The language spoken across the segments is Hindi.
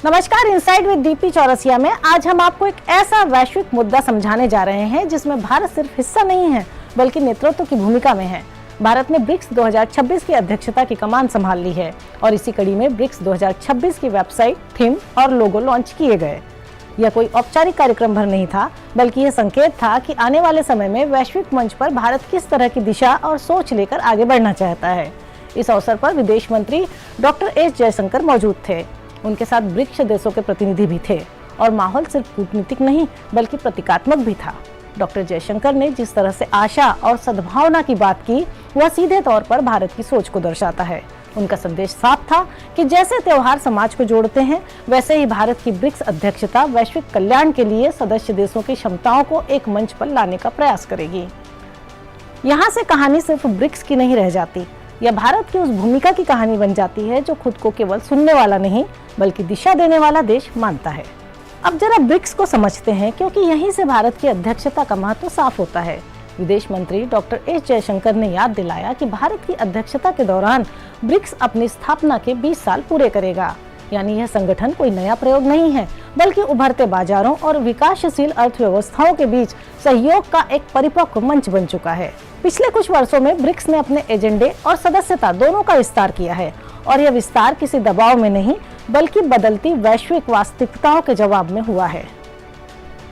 नमस्कार, इनसाइड विद दीप्ति चौरसिया में आज हम आपको एक ऐसा वैश्विक मुद्दा समझाने जा रहे हैं जिसमें भारत सिर्फ हिस्सा नहीं है बल्कि नेतृत्व की भूमिका में है। भारत ने ब्रिक्स 2026 की अध्यक्षता की कमान संभाल ली है और इसी कड़ी में ब्रिक्स 2026 की वेबसाइट, थीम और लोगो लॉन्च किए गए। यह कोई औपचारिक कार्यक्रम भर नहीं था, बल्कि यह संकेत था कि आने वाले समय में वैश्विक मंच पर भारत किस तरह की दिशा और सोच लेकर आगे बढ़ना चाहता है। इस अवसर पर विदेश मंत्री डॉक्टर एस जयशंकर मौजूद थे। उनके साथ ब्रिक्स देशों के प्रतिनिधि भी थे और माहौल सिर्फ कूटनीतिक नहीं बल्कि प्रतीकात्मक भी था। डॉक्टर जयशंकर ने जिस तरह से आशा और सद्भावना की बात की, वह सीधे तौर पर भारत की सोच को दर्शाता है। उनका संदेश साफ था कि जैसे त्योहार समाज को जोड़ते हैं, वैसे ही भारत की ब्रिक्स अध्यक्षता वैश्विक कल्याण के लिए सदस्य देशों की क्षमताओं को एक मंच पर लाने का प्रयास करेगी। यहाँ से कहानी सिर्फ ब्रिक्स की नहीं रह जाती, यह भारत की उस भूमिका की कहानी बन जाती है जो खुद को केवल सुनने वाला नहीं बल्कि दिशा देने वाला देश मानता है। अब जरा ब्रिक्स को समझते हैं, क्योंकि यहीं से भारत की अध्यक्षता का महत्व साफ होता है। विदेश मंत्री डॉक्टर एस जयशंकर ने याद दिलाया कि भारत की अध्यक्षता के दौरान ब्रिक्स अपनी स्थापना के 20 साल पूरे करेगा। यानी यह संगठन कोई नया प्रयोग नहीं है, बल्कि उभरते बाजारों और विकासशील अर्थव्यवस्थाओं के बीच सहयोग का एक परिपक्व मंच बन चुका है। पिछले कुछ वर्षों में ब्रिक्स ने अपने एजेंडे और सदस्यता दोनों का विस्तार किया है और यह विस्तार किसी दबाव में नहीं बल्कि बदलती वैश्विक वास्तविकताओं के जवाब में हुआ है।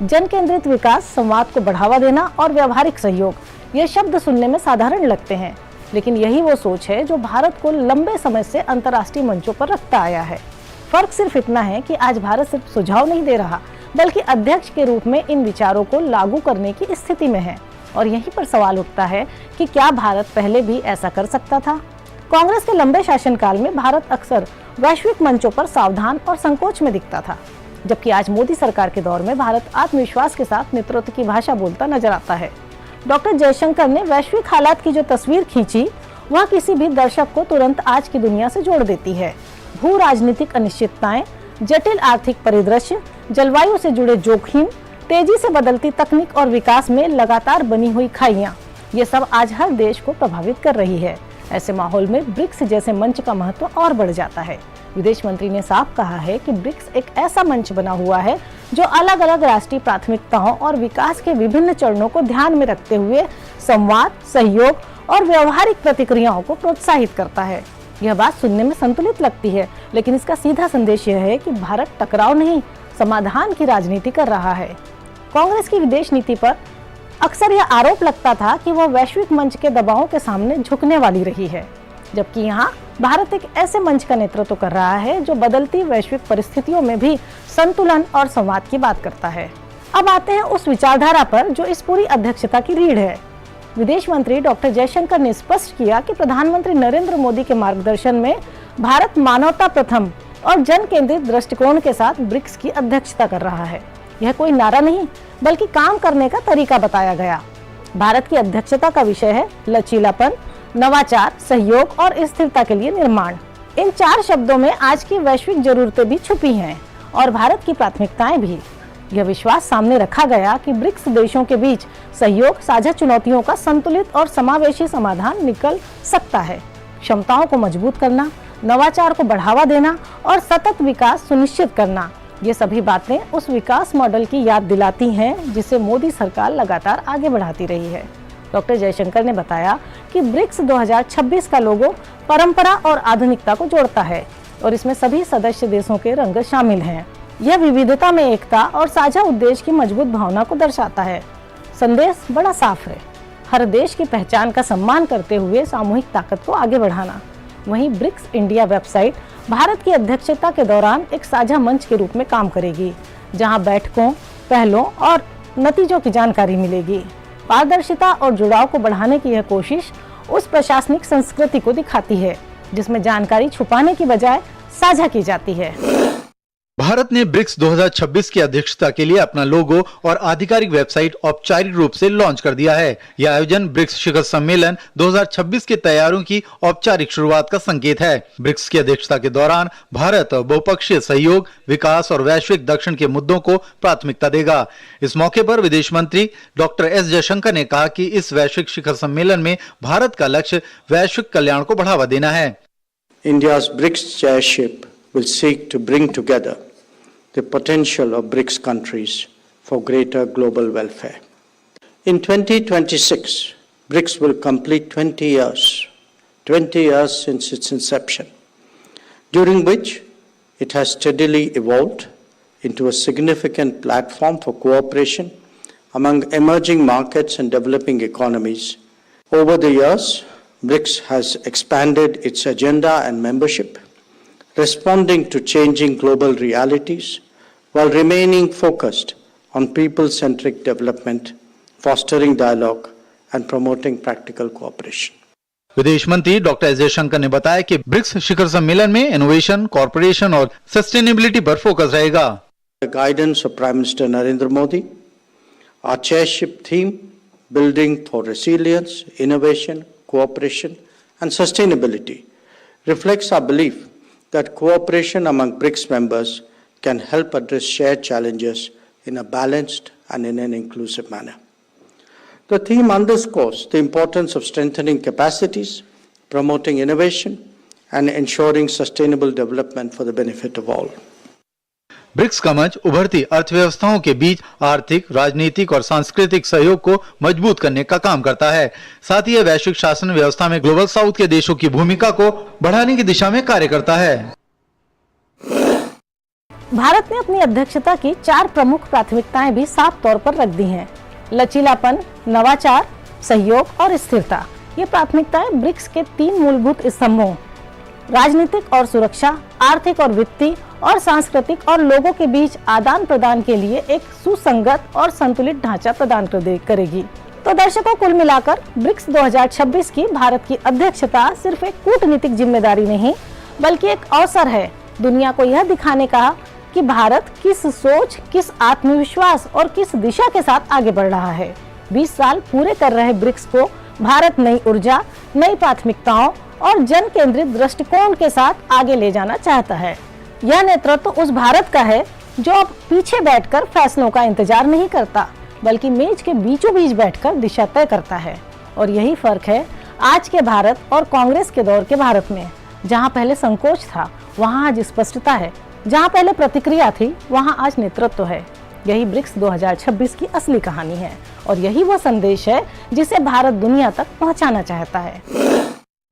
जन केंद्रित विकास, संवाद को बढ़ावा देना और व्यवहारिक सहयोग, ये शब्द सुनने में साधारण लगते हैं, लेकिन यही वो सोच है जो भारत को लंबे समय से अंतर्राष्ट्रीय मंचों पर रखता आया है। फर्क सिर्फ इतना है कि आज भारत सिर्फ सुझाव नहीं दे रहा बल्कि अध्यक्ष के रूप में इन विचारों को लागू करने की स्थिति में है। और यहीं पर सवाल उठता है कि क्या भारत पहले भी ऐसा कर सकता था? कांग्रेस के लंबे शासनकाल में भारत अक्सर वैश्विक मंचों पर सावधान और संकोच में दिखता था, जबकि आज मोदी सरकार के दौर में भारत आत्मविश्वास के साथ नेतृत्व की भाषा बोलता नजर आता है। डॉक्टर जयशंकर ने वैश्विक हालात की जो तस्वीर खींची, वह किसी भी दर्शक को तुरंत आज की दुनिया से जोड़ देती है। भू राजनीतिक अनिश्चितताएं, जटिल आर्थिक परिदृश्य, जलवायु से जुड़े जोखिम, तेजी से बदलती तकनीक और विकास में लगातार बनी हुई खाइयां, ये सब आज हर देश को प्रभावित कर रही है। ऐसे माहौल में ब्रिक्स जैसे मंच का महत्व और बढ़ जाता है। विदेश मंत्री ने साफ कहा है कि ब्रिक्स एक ऐसा मंच बना हुआ है जो अलग अलग राष्ट्रीय प्राथमिकताओं और विकास के विभिन्न चरणों को ध्यान में रखते हुए संवाद, सहयोग और व्यवहारिक प्रतिक्रियाओं को प्रोत्साहित करता है। यह बात सुनने में संतुलित लगती है, लेकिन इसका सीधा संदेश यह है कि भारत टकराव नहीं, समाधान की राजनीति कर रहा है। कांग्रेस की विदेश नीति पर अक्सर यह आरोप लगता था कि वह वैश्विक मंच के दबावों के सामने झुकने वाली रही है, जबकि यहाँ भारत एक ऐसे मंच का नेतृत्व कर रहा है जो बदलती वैश्विक परिस्थितियों में भी संतुलन और संवाद की बात करता है। अब आते हैं उस विचारधारा पर जो इस पूरी अध्यक्षता की रीढ़ है। विदेश मंत्री डॉक्टर जयशंकर ने स्पष्ट किया कि प्रधानमंत्री नरेंद्र मोदी के मार्गदर्शन में भारत मानवता प्रथम और जन केंद्रित दृष्टिकोण के साथ ब्रिक्स की अध्यक्षता कर रहा है। यह कोई नारा नहीं बल्कि काम करने का तरीका बताया गया। भारत की अध्यक्षता का विषय है लचीलापन, नवाचार, सहयोग और स्थिरता के लिए निर्माण। इन 4 शब्दों में आज की वैश्विक जरूरतें भी छुपी हैं और भारत की प्राथमिकताएं भी। यह विश्वास सामने रखा गया कि ब्रिक्स देशों के बीच सहयोग साझा चुनौतियों का संतुलित और समावेशी समाधान निकल सकता है। क्षमताओं को मजबूत करना, नवाचार को बढ़ावा देना और सतत विकास सुनिश्चित करना, ये सभी बातें उस विकास मॉडल की याद दिलाती हैं जिसे मोदी सरकार लगातार आगे बढ़ाती रही है। डॉक्टर जयशंकर ने बताया कि ब्रिक्स 2026 का लोगो परंपरा और आधुनिकता को जोड़ता है और इसमें सभी सदस्य देशों के रंग शामिल हैं। यह विविधता में एकता और साझा उद्देश्य की मजबूत भावना को दर्शाता है। संदेश बड़ा साफ है, हर देश की पहचान का सम्मान करते हुए सामूहिक ताकत को आगे बढ़ाना। वहीं ब्रिक्स इंडिया वेबसाइट भारत की अध्यक्षता के दौरान एक साझा मंच के रूप में काम करेगी, जहां बैठकों, पहलों और नतीजों की जानकारी मिलेगी। पारदर्शिता और जुड़ाव को बढ़ाने की यह कोशिश उस प्रशासनिक संस्कृति को दिखाती है जिसमें जानकारी छुपाने की बजाय साझा की जाती है। भारत ने ब्रिक्स 2026 की अध्यक्षता के लिए अपना लोगो और आधिकारिक वेबसाइट औपचारिक रूप से लॉन्च कर दिया है। यह आयोजन ब्रिक्स शिखर सम्मेलन 2026 की तैयारियों की औपचारिक शुरुआत का संकेत है। ब्रिक्स की अध्यक्षता के दौरान भारत बहुपक्षीय सहयोग, विकास और वैश्विक दक्षिण के मुद्दों को प्राथमिकता देगा। इस मौके पर विदेश मंत्री डॉक्टर एस जयशंकर ने कहा कि इस वैश्विक शिखर सम्मेलन में भारत का लक्ष्य वैश्विक कल्याण को बढ़ावा देना है। India's BRICS chairship will seek to bring together the potential of BRICS countries for greater global welfare. In 2026, BRICS will complete 20 years since its inception, during which it has steadily evolved into a significant platform for cooperation among emerging markets and developing economies. Over the years, BRICS has expanded its agenda and membership, responding to changing global realities while remaining focused on people-centric development, fostering dialogue and promoting practical cooperation. विदेश मंत्री डॉक्टर एस जयशंकर ने बताया कि ब्रिक्स शिखर सम्मेलन में इनोवेशन, कॉर्पोरेशन और सस्टेनेबिलिटी पर फोकस रहेगा। The guidance of Prime Minister Narendra Modi, our chairship theme, building for resilience, innovation, cooperation and sustainability, reflects our belief that cooperation among BRICS members can help address shared challenges in a balanced and in an inclusive manner. The theme underscores the importance of strengthening capacities, promoting innovation, and ensuring sustainable development for the benefit of all. BRICS का मंच उभरती अर्थव्यवस्थाओं के बीच आर्थिक, राजनीतिक और सांस्कृतिक सहयोग को मजबूत करने का काम करता है। साथ ही यह वैश्विक शासन व्यवस्था में ग्लोबल साउथ के देशों की भूमिका को बढ़ाने की दिशा में कार्य करता है। भारत ने अपनी अध्यक्षता की 4 प्रमुख प्राथमिकताएं भी साफ तौर पर रख दी हैं। लचीलापन, नवाचार, सहयोग और स्थिरता। ये प्राथमिकताएं ब्रिक्स के 3 मूलभूत स्तंभों राजनीतिक और सुरक्षा, आर्थिक और वित्तीय और सांस्कृतिक और लोगों के बीच आदान प्रदान के लिए एक सुसंगत और संतुलित ढांचा प्रदान करेगी। तो दर्शकों, कुल मिलाकर ब्रिक्स 2026 की भारत की अध्यक्षता सिर्फ एक कूटनीतिक जिम्मेदारी नहीं, बल्कि एक अवसर है दुनिया को यह दिखाने का कि भारत किस सोच, किस आत्मविश्वास और किस दिशा के साथ आगे बढ़ रहा है। 20 साल पूरे कर रहे ब्रिक्स को भारत नई ऊर्जा, नई प्राथमिकताओं और जन केंद्रित दृष्टिकोण के साथ आगे ले जाना चाहता है। यह नेतृत्व उस भारत का है जो अब पीछे बैठकर फैसलों का इंतजार नहीं करता, बल्कि मेज के बीचों बीच बैठकर दिशा तय करता है। और यही फर्क है आज के भारत और कांग्रेस के दौर के भारत में। जहां पहले संकोच था, वहां आज स्पष्टता है। जहां पहले प्रतिक्रिया थी, वहां आज नेतृत्व है। यही ब्रिक्स 2026 की असली कहानी है और यही वो संदेश है जिसे भारत दुनिया तक पहुंचाना चाहता है।